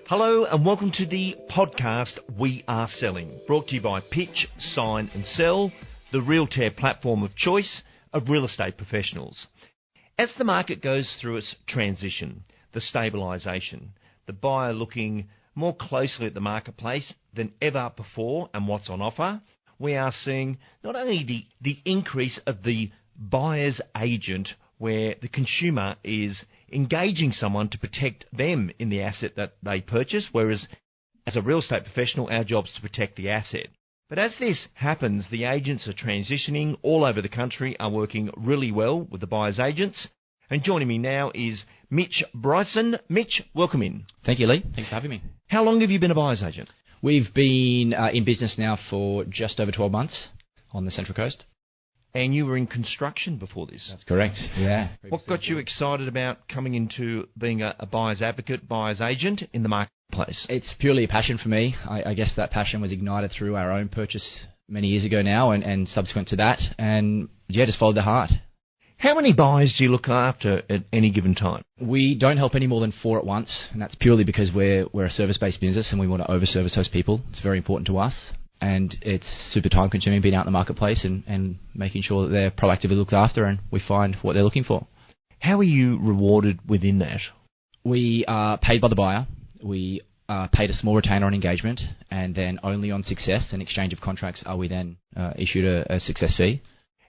Hello and welcome to the podcast We Are Selling, brought to you by Pitch, Sign and Sell, the realtor platform of choice of real estate professionals. As the market goes through its transition, the stabilisation, the buyer looking more closely at the marketplace than ever before and what's on offer, we are seeing not only the increase of the buyer's agent, where the consumer is engaging someone to protect them in the asset that they purchase, whereas as a real estate professional, our job is to protect the asset. But as this happens, the agents are transitioning all over the country, are working really well with the buyer's agents. And joining me now is Mitch Bryson. Mitch, welcome in. Thank you, Lee. Thanks for having me. How long have you been a buyer's agent? We've been in business now for just over 12 months on the Central Coast. And you were in construction before this. That's correct, yeah. What got you excited about coming into being a buyer's advocate, buyer's agent in the marketplace? It's purely a passion for me. I guess that passion was ignited through our own purchase many years ago now and subsequent to that. And, yeah, just followed the heart. How many buyers do you look after at any given time? We don't help any more than 4 at once, and that's purely because we're a service-based business and we want to over-service those people. It's very important to us. And it's super time-consuming being out in the marketplace and making sure that they're proactively looked after and we find what they're looking for. How are you rewarded within that? We are paid by the buyer. We are paid a small retainer on engagement, and then only on success and exchange of contracts are we then issued a success fee.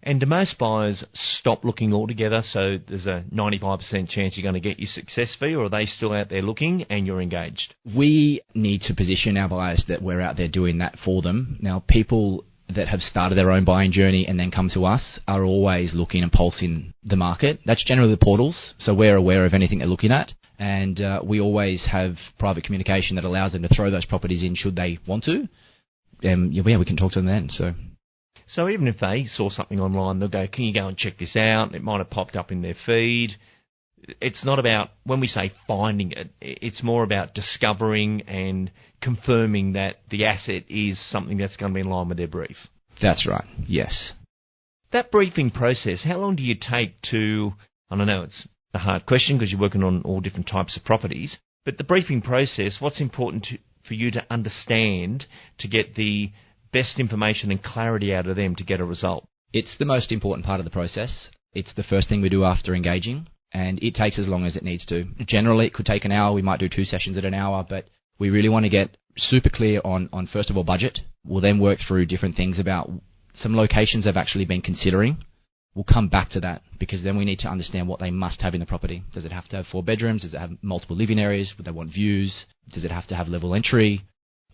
And do most buyers stop looking altogether, so there's a 95% chance you're going to get your success fee, or are they still out there looking and you're engaged? We need to position our buyers that we're out there doing that for them. Now, people that have started their own buying journey and then come to us are always looking and pulsing the market. That's generally the portals, so we're aware of anything they're looking at. And we always have private communication that allows them to throw those properties in should they want to. Yeah, we can talk to them then, So even if they saw something online, they'll go, can you go and check this out? It might have popped up in their feed. It's not about, when we say finding it, it's more about discovering and confirming that the asset is something that's going to be in line with their brief. That's right, yes. That briefing process, how long do you take to, I don't know, it's a hard question because you're working on all different types of properties, but the briefing process, what's important for you to understand to get the best information and clarity out of them to get a result? It's the most important part of the process. It's the first thing we do after engaging, and it takes as long as it needs to. Generally, it could take an hour. We might do 2 sessions at an hour, but we really want to get super clear on first of all, budget. We'll then work through different things about some locations they've actually been considering. We'll come back to that because then we need to understand what they must have in the property. Does it have to have 4 bedrooms? Does it have multiple living areas? Would they want views? Does it have to have level entry?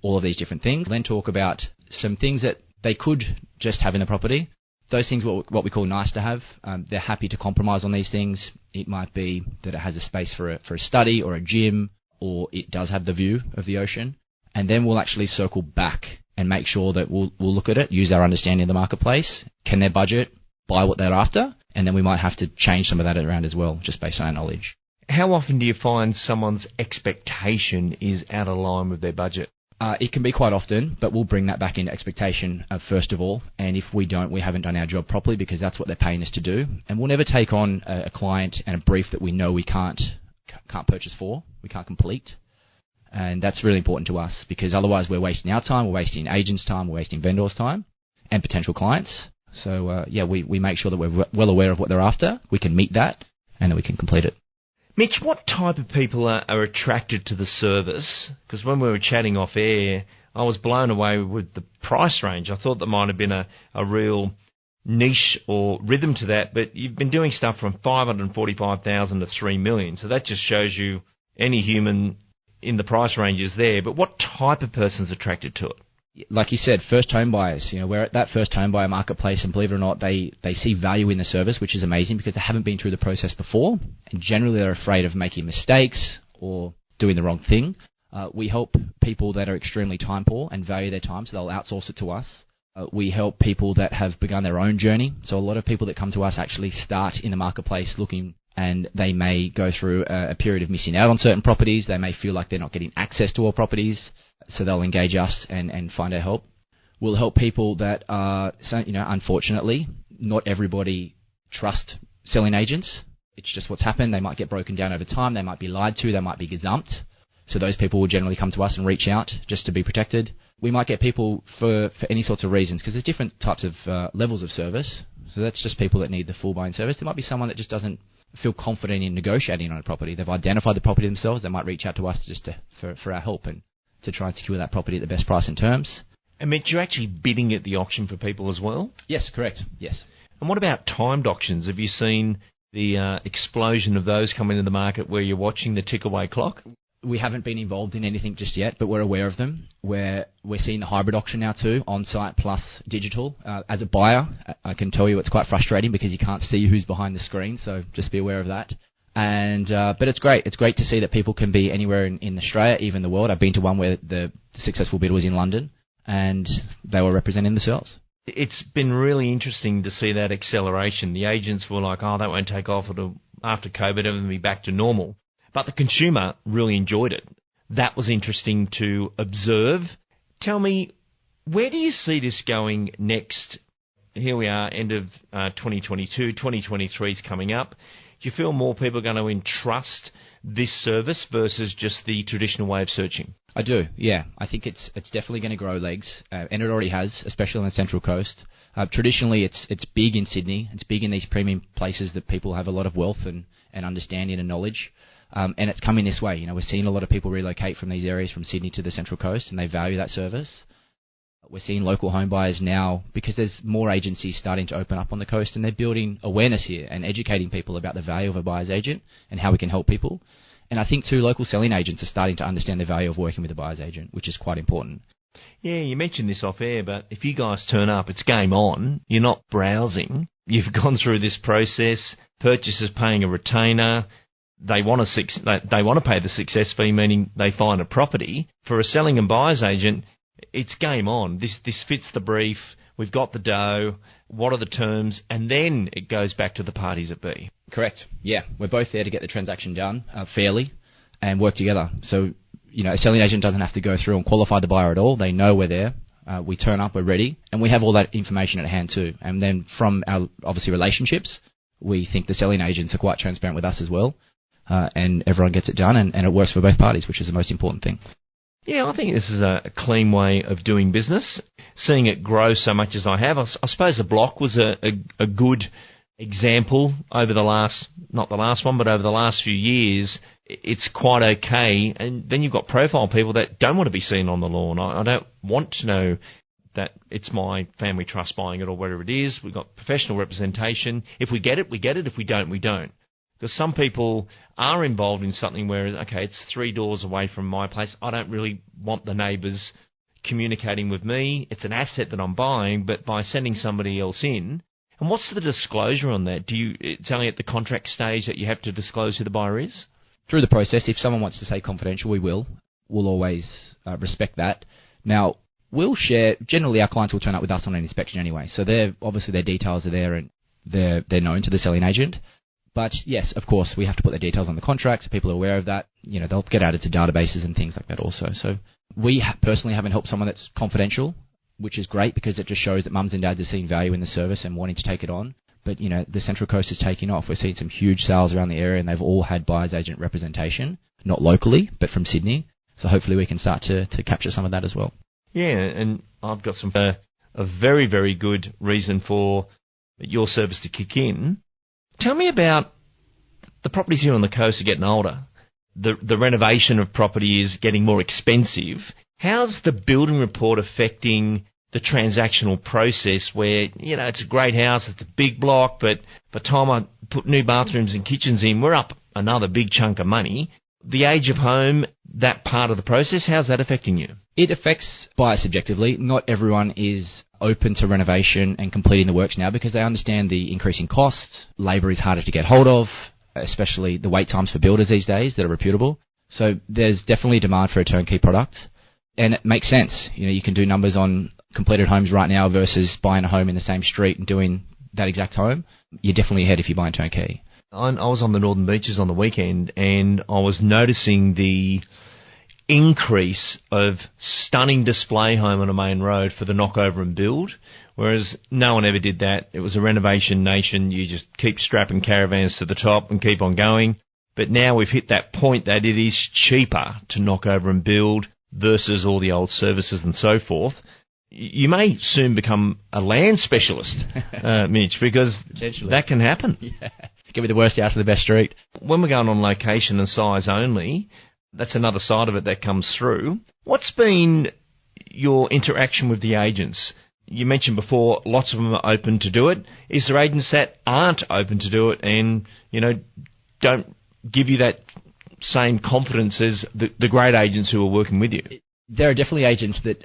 All of these different things. We'll then talk about some things that they could just have in the property. Those things, what we call nice to have, they're happy to compromise on these things. It might be that it has a space for a study or a gym, or it does have the view of the ocean. And then we'll actually circle back and make sure that we'll look at it, use our understanding of the marketplace. Can their budget buy what they're after? And then we might have to change some of that around as well, just based on our knowledge. How often do you find someone's expectation is out of line with their budget? It can be quite often, but we'll bring that back into expectation first of all. And if we don't, we haven't done our job properly because that's what they're paying us to do. And we'll never take on a client and a brief that we know we can't purchase for, we can't complete. And that's really important to us because otherwise we're wasting our time, we're wasting agents' time, we're wasting vendors' time and potential clients. So, we make sure that we're well aware of what they're after, we can meet that, and then we can complete it. Mitch, what type of people are attracted to the service? Because when we were chatting off air, I was blown away with the price range. I thought there might have been a real niche or rhythm to that, but you've been doing stuff from $545,000 to $3 million. So that just shows you any human in the price range is there. But what type of person's attracted to it? Like you said, first home buyers. We're at that first home buyer marketplace, and believe it or not, they see value in the service, which is amazing because they haven't been through the process before, and generally they're afraid of making mistakes or doing the wrong thing. We help people that are extremely time poor and value their time, so they'll outsource it to us. We help people that have begun their own journey. So a lot of people that come to us actually start in the marketplace looking, and they may go through a period of missing out on certain properties. They may feel like they're not getting access to all properties. So they'll engage us and find our help. We'll help people that are, unfortunately, not everybody trusts selling agents. It's just what's happened. They might get broken down over time. They might be lied to. They might be gazumped. So those people will generally come to us and reach out just to be protected. We might get people for any sorts of reasons, because there's different types of levels of service. So that's just people that need the full buying service. There might be someone that just doesn't feel confident in negotiating on a property. They've identified the property themselves. They might reach out to us just for our help and to try and secure that property at the best price and terms. And Mitch, you're actually bidding at the auction for people as well? Yes, correct. Yes. And what about timed auctions? Have you seen the explosion of those come into the market where you're watching the tick-away clock? We haven't been involved in anything just yet, but we're aware of them. We're seeing the hybrid auction now too, on-site plus digital. As a buyer, I can tell you it's quite frustrating because you can't see who's behind the screen, so just be aware of that. And but it's great. It's great to see that people can be anywhere in Australia, even the world. I've been to one where the successful bidder was in London, and they were representing themselves. It's been really interesting to see that acceleration. The agents were like, oh, that won't take off until after COVID, everything will be back to normal. But the consumer really enjoyed it. That was interesting to observe. Tell me, where do you see this going next? Here we are, end of 2022, 2023 is coming up. Do you feel more people are going to entrust this service versus just the traditional way of searching? I do, yeah. I think it's definitely going to grow legs, and it already has, especially on the Central Coast. Traditionally, it's big in Sydney. It's big in these premium places that people have a lot of wealth and understanding and knowledge. And it's coming this way. You know, we're seeing a lot of people relocate from these areas from Sydney to the Central Coast, and they value that service. We're seeing local home buyers now, because there's more agencies starting to open up on the coast, and they're building awareness here and educating people about the value of a buyer's agent and how we can help people. And I think, too, local selling agents are starting to understand the value of working with a buyer's agent, which is quite important. Yeah, you mentioned this off air, but if you guys turn up, it's game on. You're not browsing. You've gone through this process. Purchasers paying a retainer. They want to pay the success fee, meaning they find a property. For a selling and buyer's agent, it's game on. This fits the brief. We've got the dough. What are the terms? And then it goes back to the parties at B. Correct. Yeah, we're both there to get the transaction done fairly and work together. So, you know, a selling agent doesn't have to go through and qualify the buyer at all. They know we're there. We turn up, we're ready, and we have all that information at hand too. And then from our, obviously, relationships, we think the selling agents are quite transparent with us as well. And everyone gets it done, and it works for both parties, which is the most important thing. Yeah, I think this is a clean way of doing business. Seeing it grow so much as I have, I suppose the block was a good example over the last, not the last one, but over the last few years. It's quite okay. And then you've got profile people that don't want to be seen on the lawn. I don't want to know that it's my family trust buying it or whatever it is. We've got professional representation. If we get it, we get it. If we don't, we don't. Because some people are involved in something where, okay, it's 3 doors away from my place. I don't really want the neighbours communicating with me. It's an asset that I'm buying, but by sending somebody else in. And what's the disclosure on that? It's only at the contract stage that you have to disclose who the buyer is? Through the process, if someone wants to say confidential, we will. We'll always respect that. Now, we'll share, generally our clients will turn up with us on an inspection anyway. So obviously their details are there and they're known to the selling agent. But yes, of course, we have to put their details on the contract so people are aware of that. You know, they'll get added to databases and things like that also. So we personally haven't helped someone that's confidential, which is great because it just shows that mums and dads are seeing value in the service and wanting to take it on. But, you know, the Central Coast is taking off. We're seeing some huge sales around the area, and they've all had buyer's agent representation, not locally, but from Sydney. So hopefully we can start to capture some of that as well. Yeah, and I've got a very, very good reason for your service to kick in. Tell me about the properties here on the coast are getting older. The renovation of property is getting more expensive. How's the building report affecting the transactional process where, you know, it's a great house, it's a big block, but by the time I put new bathrooms and kitchens in, we're up another big chunk of money. The age of home, that part of the process, how's that affecting you? It affects buyers subjectively. Not everyone is open to renovation and completing the works now because they understand the increasing costs. Labour is harder to get hold of, especially the wait times for builders these days that are reputable. So there's definitely demand for a turnkey product. And it makes sense. You know, you can do numbers on completed homes right now versus buying a home in the same street and doing that exact home. You're definitely ahead if you buy a turnkey. I was on the Northern Beaches on the weekend and I was noticing the increase of stunning display home on a main road for the knockover and build, whereas no one ever did that. It was a renovation nation. You just keep strapping caravans to the top and keep on going. But now we've hit that point that it is cheaper to knock over and build versus all the old services and so forth. You may soon become a land specialist, Mitch, because that can happen. Yeah. Give me the worst house of the best street. When we're going on location and size only, that's another side of it that comes through. What's been your interaction with the agents? You mentioned before lots of them are open to do it. Is there agents that aren't open to do it and, don't give you that same confidence as the great agents who are working with you? There are definitely agents that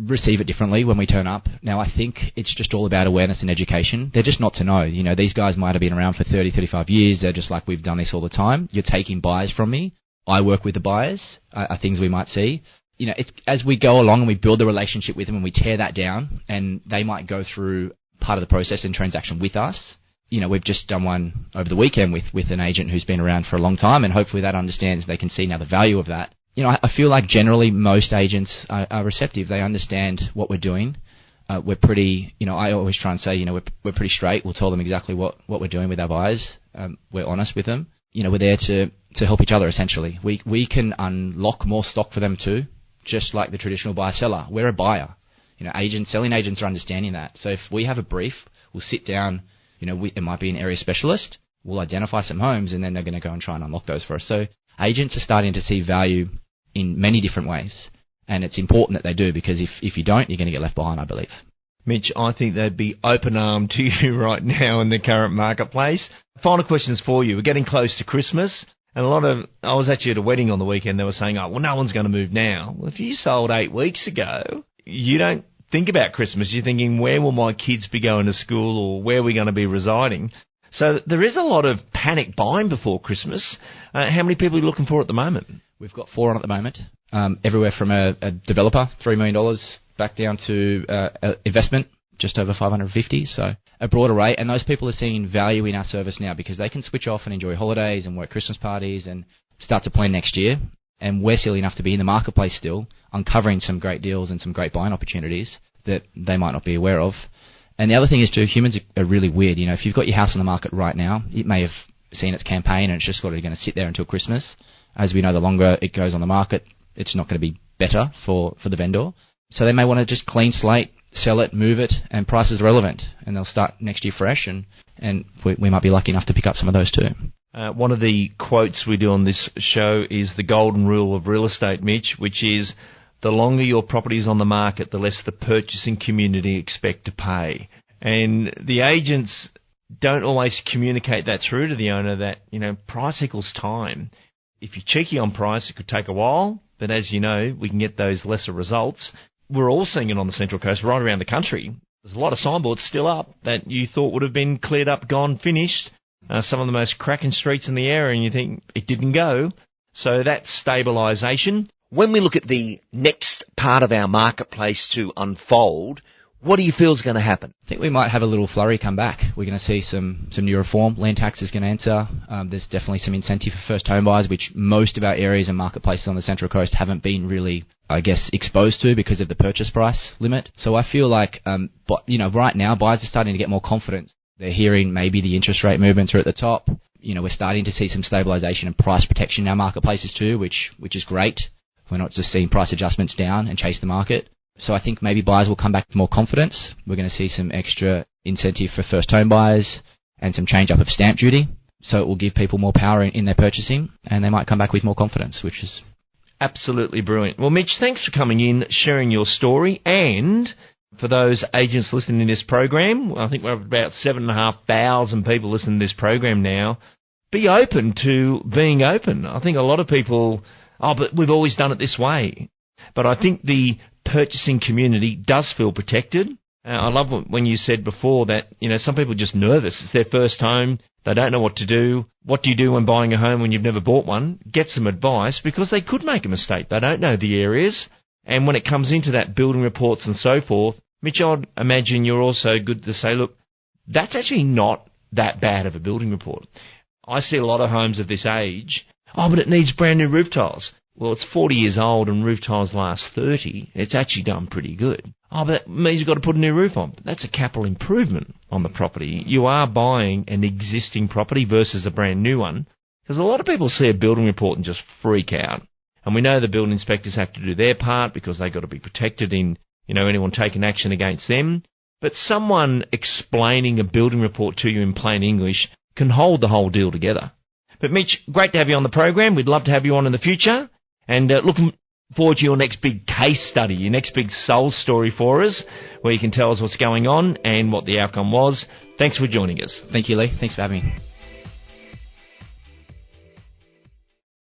receive it differently when we turn up. Now, I think it's just all about awareness and education. They're just not to know. These guys might have been around for 30, 35 years. They're just like, we've done this all the time. You're taking buyers from me. I work with the buyers, are things we might see. It's as we go along and we build the relationship with them and we tear that down, and they might go through part of the process and transaction with us. We've just done one over the weekend with an agent who's been around for a long time, and hopefully that understands, they can see now the value of that. I feel like generally most agents are receptive. They understand what we're doing. We're pretty, I always try and say, we're pretty straight. We'll tell them exactly what we're doing with our buyers. We're honest with them. We're there to help each other, essentially. We can unlock more stock for them too, just like the traditional buyer-seller. We're a buyer. Selling agents are understanding that. So if we have a brief, we'll sit down, it might be an area specialist. We'll identify some homes, and then they're going to go and try and unlock those for us. So agents are starting to see value in many different ways, and it's important that they do, because if you don't, you're going to get left behind, I believe. Mitch, I think they'd be open-armed to you right now in the current marketplace. Final questions for you. We're getting close to Christmas, and I was actually at a wedding on the weekend. They were saying, no one's going to move now. Well, if you sold 8 weeks ago, you don't think about Christmas. You're thinking, where will my kids be going to school, or where are we going to be residing? So there is a lot of panic buying before Christmas. How many people are you looking for at the moment? We've got 4 on at the moment, everywhere from a developer, $3 million, back down to investment, just over 550, so a broad array. And those people are seeing value in our service now, because they can switch off and enjoy holidays and work Christmas parties and start to plan next year. And we're silly enough to be in the marketplace still, uncovering some great deals and some great buying opportunities that they might not be aware of. And the other thing is, too, humans are really weird. If you've got your house on the market right now, it may have seen its campaign and it's just sort of going to sit there until Christmas. As we know, the longer it goes on the market, it's not going to be better for the vendor. So they may want to just clean slate, sell it, move it, and price is relevant. And they'll start next year fresh, and we might be lucky enough to pick up some of those too. One of the quotes we do on this show is the golden rule of real estate, Mitch, which is, the longer your property is on the market, the less the purchasing community expect to pay. And the agents don't always communicate that through to the owner that, price equals time. If you're cheeky on price, it could take a while, but as you know, we can get those lesser results. We're all seeing it on the Central Coast, right around the country. There's a lot of signboards still up that you thought would have been cleared up, gone, finished. Some of the most cracking streets in the area, and you think it didn't go. So that's stabilisation. When we look at the next part of our marketplace to unfold, what do you feel is going to happen? I think we might have a little flurry come back. We're going to see some new reform. Land tax is going to enter. There's definitely some incentive for first home buyers, which most of our areas and marketplaces on the Central Coast haven't been really, exposed to because of the purchase price limit. So I feel like, right now buyers are starting to get more confidence. They're hearing maybe the interest rate movements are at the top. We're starting to see some stabilisation and price protection in our marketplaces too, which is great. We're not just seeing price adjustments down and chase the market. So I think maybe buyers will come back with more confidence. We're going to see some extra incentive for first home buyers and some change up of stamp duty. So it will give people more power in their purchasing, and they might come back with more confidence, which is absolutely brilliant. Well, Mitch, thanks for coming in, sharing your story. And for those agents listening to this program, I think we're about 7,500 people listening to this program now. Be open to being open. I think a lot of people, but we've always done it this way. But I think the purchasing community does feel protected. I love when you said before that, some people are just nervous. It's their first home. They don't know what to do. What do you do when buying a home when you've never bought one? Get some advice, because they could make a mistake. They don't know the areas. And when it comes into that building reports and so forth, Mitch, I'd imagine you're also good to say, look, that's actually not that bad of a building report. I see a lot of homes of this age, but it needs brand new roof tiles. Well, it's 40 years old and roof tiles last 30. It's actually done pretty good. But that means you've got to put a new roof on. But that's a capital improvement on the property. You are buying an existing property versus a brand new one. Because a lot of people see a building report and just freak out. And we know the building inspectors have to do their part because they've got to be protected in, anyone taking action against them. But someone explaining a building report to you in plain English can hold the whole deal together. But Mitch, great to have you on the program. We'd love to have you on in the future. And looking forward to your next big case study, your next big soul story for us, where you can tell us what's going on and what the outcome was. Thanks for joining us. Thank you, Lee. Thanks for having me.